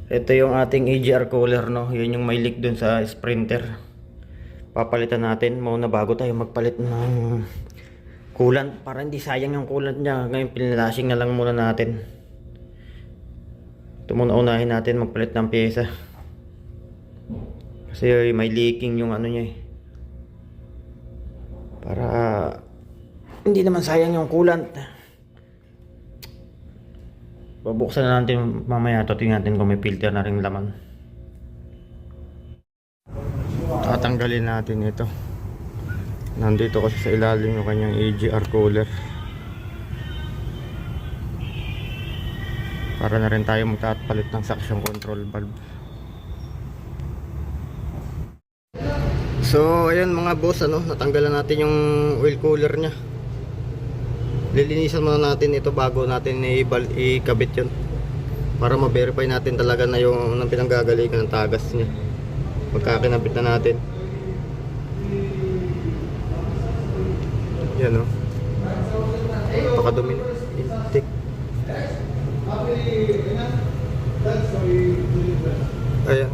Ito yung ating EGR cooler, no. Yun yung may leak dun sa Sprinter. Papalitan natin muna bago tayo magpalit ng coolant para hindi sayang yung coolant niya. Ngayon pinilashing na lang muna natin. Ito muna unahin natin magpalit ng pyesa. Kasi may leaking yung ano niya eh. Para hindi naman sayang yung coolant. Babuksan na natin mamaya ito. Tingnan natin kung may filter na rin laman. Tatanggalin natin ito. Nandito kasi sa ilalim yung kanyang EGR cooler. Para na rin tayo magpapalit ng suction control valve. So ayun mga boss, natanggalan natin yung oil cooler nya. Lilinisan muna natin ito bago natin ikabit yun, para ma-verify natin talaga na yung pinanggagalingan ng tagas nya pagkakinabit na natin. Yan pakadumi intake. Ayan.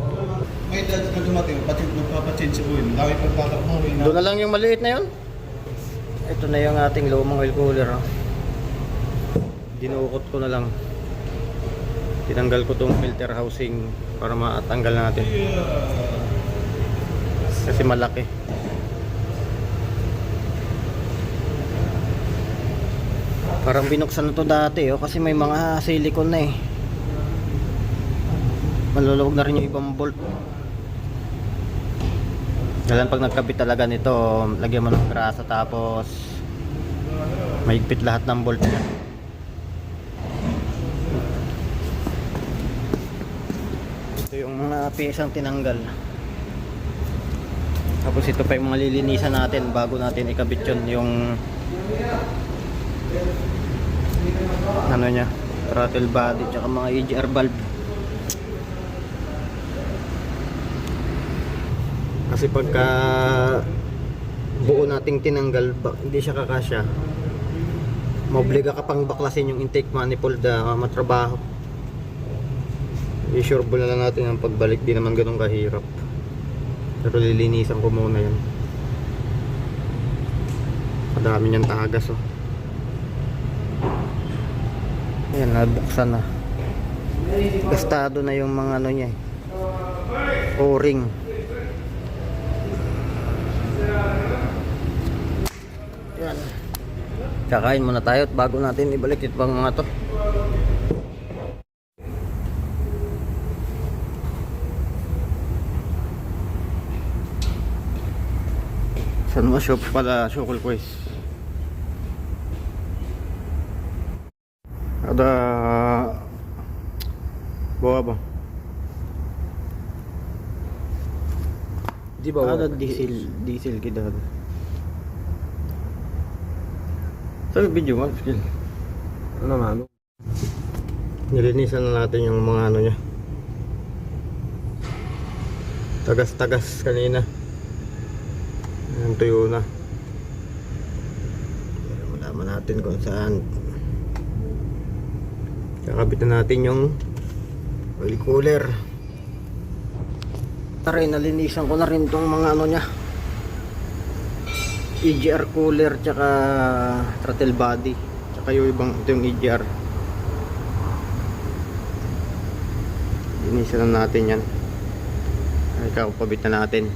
May dads na dumating, pati magpapachange sa buhay. Dami pagtatakbo. Doon na lang yung maliit na yun. Ito na yung ating lumang oil cooler. Dinukot ko na lang. Tinanggal ko tong filter housing para matanggal natin. Kasi malaki. Parang binuksan na to dati kasi may mga silicone na eh. Maluluwag na rin yung ibang bolt. Kailan pag nagkabit talaga nito, lagyan mo ng grasa tapos mahigpit lahat ng bolt niya. Ito yung mga piyesang tinanggal. Tapos ito pa yung mga lilinisan natin bago natin ikabit yun, yung ano nya, throttle body tsaka mga EGR valve. Kasi pagka buo nating tinanggal, hindi siya kakasya, maobliga ka pang baklasin yung intake manifold na matrabaho. I-sure ball na lang natin ang pagbalik, di naman ganun kahirap. Pero lilinisan ko muna yan. Madami niyang tagas Ayan, nabuksan na. Gastado na yung mga ano niya O-ring. Ayan. Kakain muna tayo at bago natin ibalik ito pang mga to. San mo shop pala, Shokol Quest. Ada bawa ba? Di ba? Ada diesel kita. Sabi video mo, skill. Ano mano? Nilinisan na natin yung mga ano niya. Tagas-tagas kanina. Ang tuyo na. Para malaman natin kung saan. Kakabit na natin yung oil cooler. Taray, nalinisan ko na rin tong mga ano nya, EGR cooler tsaka throttle body tsaka yung ibang, ito yung EGR. Linisan na natin yan. Ay, kakapabit na natin.